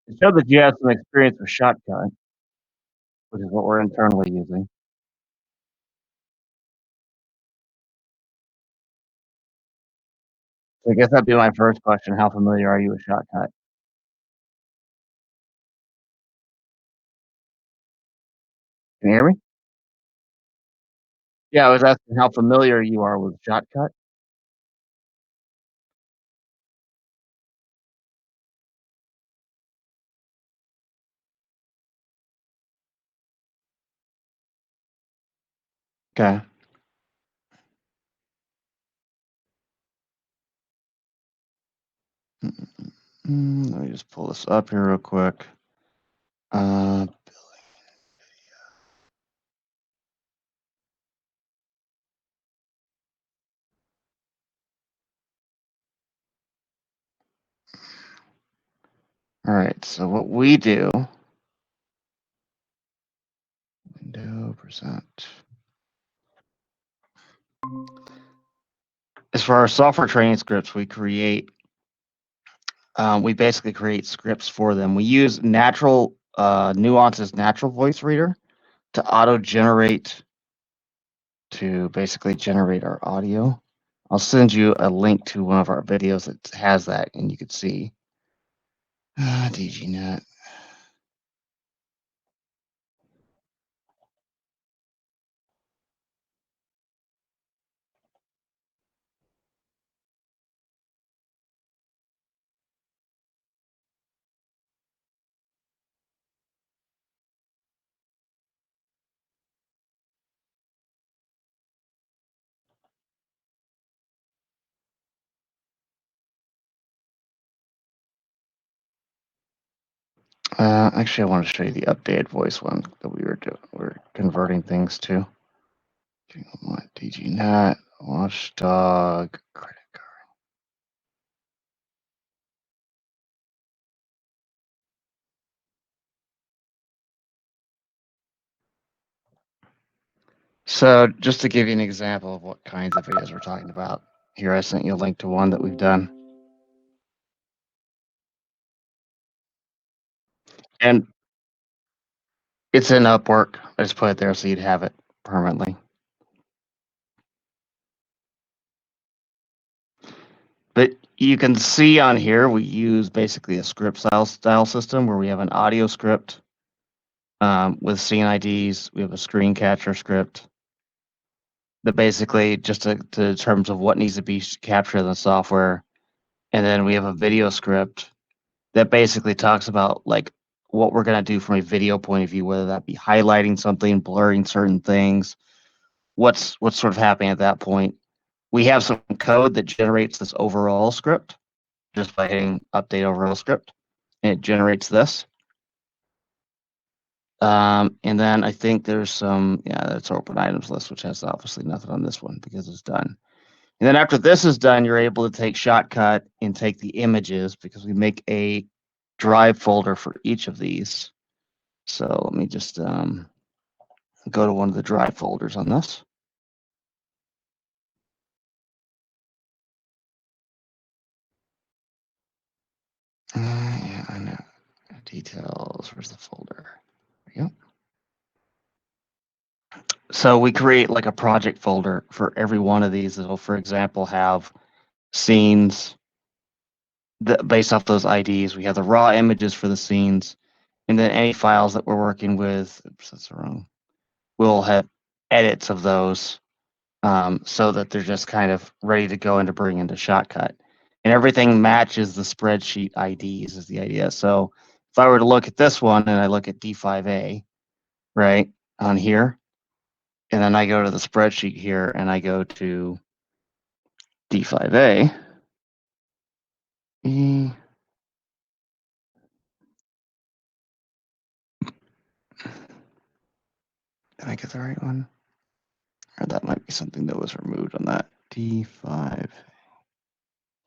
It showed that you have some experience with Shotcut, which is what we're internally using. So I guess that'd be my first question, how familiar are you with Shotcut? Can you hear me? Yeah, I was asking how familiar you are with Shotcut. Okay. Let me just pull this up here real quick. Uh, all right, so what we do, window percent. As for our software training scripts, we basically create scripts for them. We use Nuance's natural voice reader to auto-generate, to basically generate our audio. I'll send you a link to one of our videos that has that, and you could see. DGNet. Actually, I want to show you the updated voice one that we're converting things to. DGNet, Watchdog, credit card. So just to give you an example of what kinds of videos we're talking about, here I sent you a link to one that we've done. And it's in Upwork. I just put it there so you'd have it permanently. But you can see on here, we use basically a script style system where we have an audio script with scene IDs. We have a screen capture script that basically just to terms of what needs to be captured in the software. And then we have a video script that basically talks about like what we're going to do from a video point of view, whether that be highlighting something, blurring certain things, what's sort of happening at that point. We have some code that generates this overall script just by hitting update overall script, and it generates this. And then I think there's that's open items list, which has obviously nothing on this one because it's done. And then after this is done, you're able to take Shotcut and take the images because we make a drive folder for each of these. So let me just go to one of the drive folders on this. Yeah, I know. Details, where's the folder? There we go. So we create like a project folder for every one of these that'll, for example, have scenes based off those IDs. We have the raw images for the scenes, and then any files that we're working with. Oops, that's wrong. We'll have edits of those so that they're just kind of ready to go and to bring into Shotcut. And everything matches the spreadsheet IDs is the idea. So if I were to look at this one and I look at D5A, right, on here, and then I go to the spreadsheet here and I go to D5A, did I get the right one? Or that might be something that was removed on that. D5,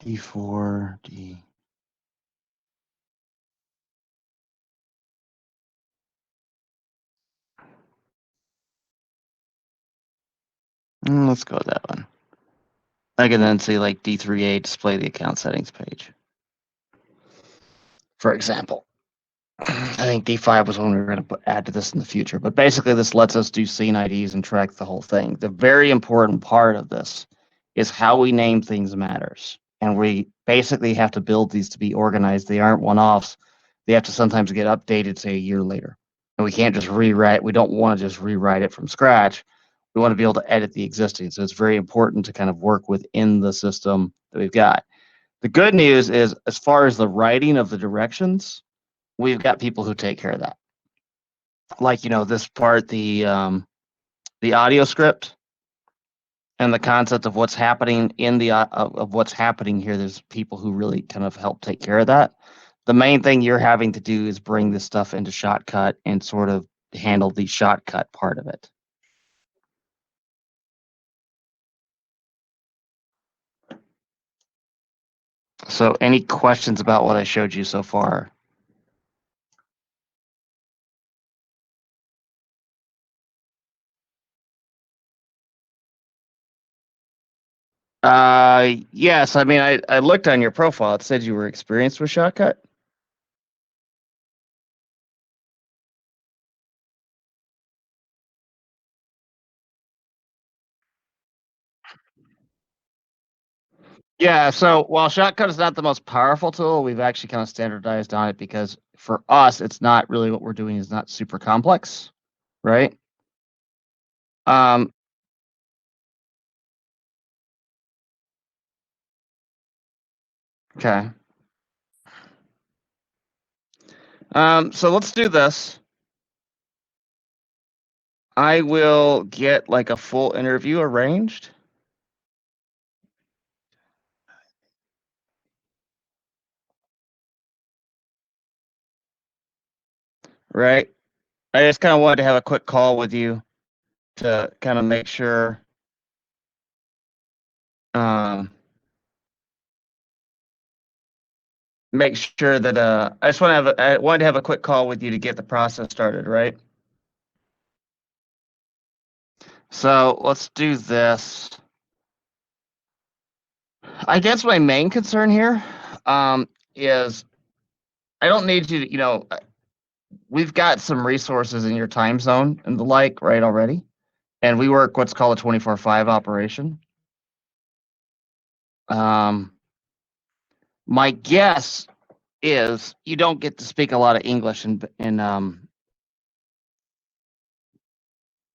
D4, D. Let's go with that one. I can then see like D3A display the account settings page, for example. I think D5 was when we were going to add to this in the future. But basically, this lets us do scene IDs and track the whole thing. The very important part of this is how we name things matters. And we basically have to build these to be organized. They aren't one-offs. They have to sometimes get updated, say, a year later. And we can't just rewrite. We don't want to just rewrite it from scratch. We want to be able to edit the existing. So it's very important to kind of work within the system that we've got. The good news is, as far as the writing of the directions, we've got people who take care of that. Like, this part, the audio script and the concept of what's happening in the of what's happening here. There's people who really kind of help take care of that. The main thing you're having to do is bring this stuff into Shotcut and sort of handle the Shotcut part of it. So, any questions about what I showed you so far? Yes. I mean, I looked on your profile. It said you were experienced with Shotcut. Yeah, so while Shotcut is not the most powerful tool, we've actually kind of standardized on it because for us, it's not really what we're doing is not super complex, right? Um, okay. So let's do this. I will get like a full interview arranged. Right. I just kind of wanted to have a quick call with you to kind of make sure um that I just want to I wanted to have a quick call with you to get the process started, right? So let's do this. I guess my main concern here is I don't need you to, we've got some resources in your time zone and the like, right, already. And we work what's called a 24/5 operation. Um, my guess is you don't get to speak a lot of English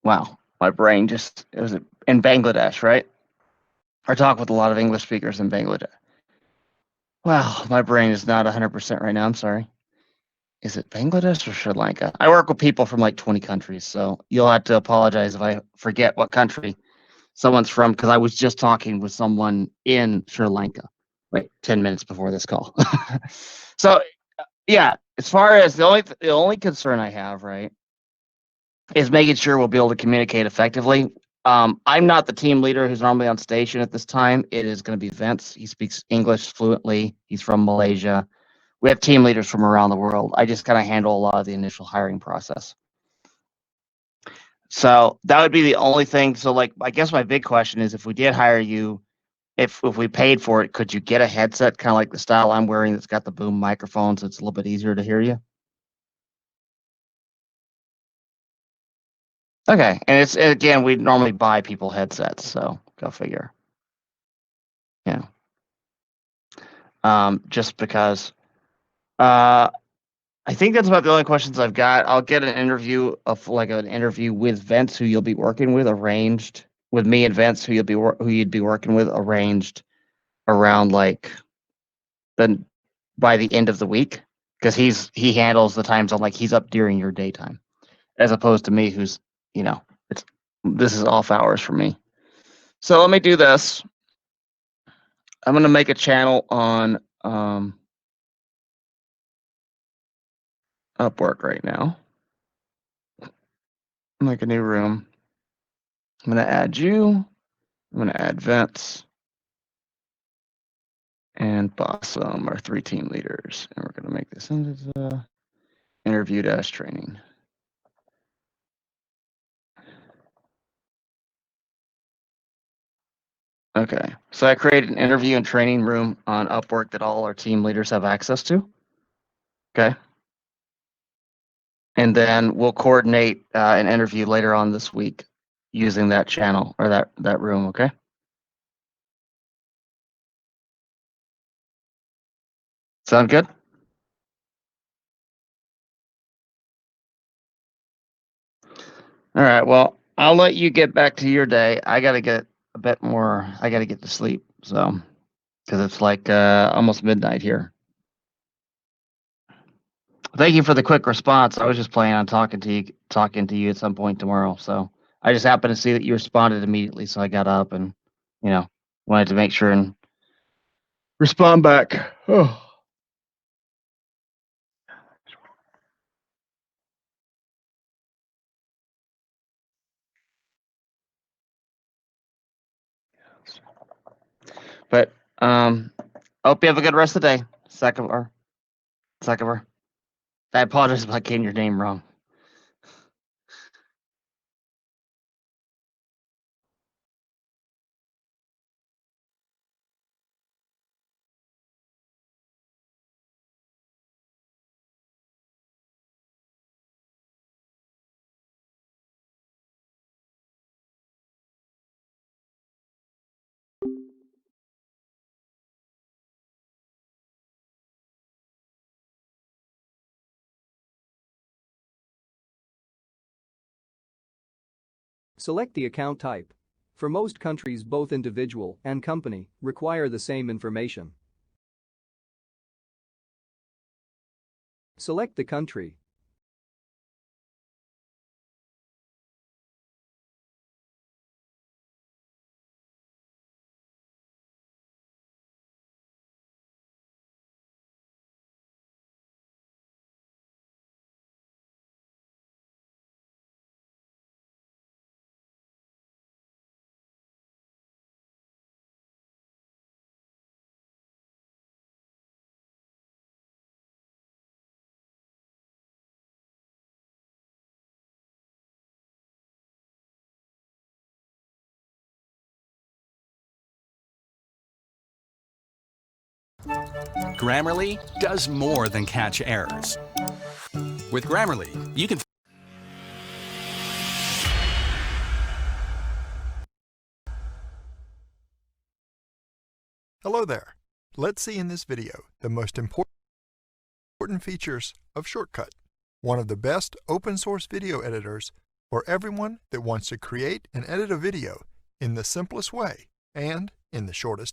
wow, my brain just, it was in Bangladesh, right? I talk with a lot of English speakers in Bangladesh. Wow, my brain is not 100% right now. I'm sorry. Is it Bangladesh or Sri Lanka? I work with people from like 20 countries, so you'll have to apologize if I forget what country someone's from because I was just talking with someone in Sri Lanka like 10 minutes before this call. So, yeah, as far as the only concern I have, right, is making sure we'll be able to communicate effectively. I'm not the team leader who's normally on station at this time. It is going to be Vince. He speaks English fluently. He's from Malaysia. We have team leaders from around the world. I just kind of handle a lot of the initial hiring process. So that would be the only thing. So, like, I guess my big question is, if we did hire you, if we paid for it, could you get a headset kind of like the style I'm wearing that's got the boom microphone, so it's a little bit easier to hear you? Okay, and it's again, we normally buy people headsets, so go figure. Yeah. Just because. Uh, I think that's about the only questions I've got. I'll get an interview with Vince, who you'll be working with, arranged with me and Vince, who you'd be working with, arranged around like the by the end of the week, because he handles the time zone, like he's up during your daytime, as opposed to me, who's it's this is off hours for me. So let me do this. I'm gonna make a channel on Upwork right now. Make a new room. I'm gonna add you. I'm gonna add Vince and Bossum, our 3 team leaders, and we're gonna make this into the interview dash training. Okay, so I created an interview and training room on Upwork that all our team leaders have access to. Okay. And then we'll coordinate an interview later on this week using that channel or that room, okay? Sound good? All right. Well, I'll let you get back to your day. I got to get a bit more. I got to get to sleep. So, because it's like almost midnight here. Thank you for the quick response. I was just planning on talking to you at some point tomorrow. So I just happened to see that you responded immediately, so I got up and wanted to make sure and respond back. Oh. But I hope you have a good rest of the day, Sakover. I apologize if I getting your name wrong. Select the account type. For most countries, both individual and company require the same information. Select the country. Grammarly does more than catch errors. With Grammarly, you can Hello there. Let's see in this video the most important features of Shortcut, one of the best open source video editors for everyone that wants to create and edit a video in the simplest way and in the shortest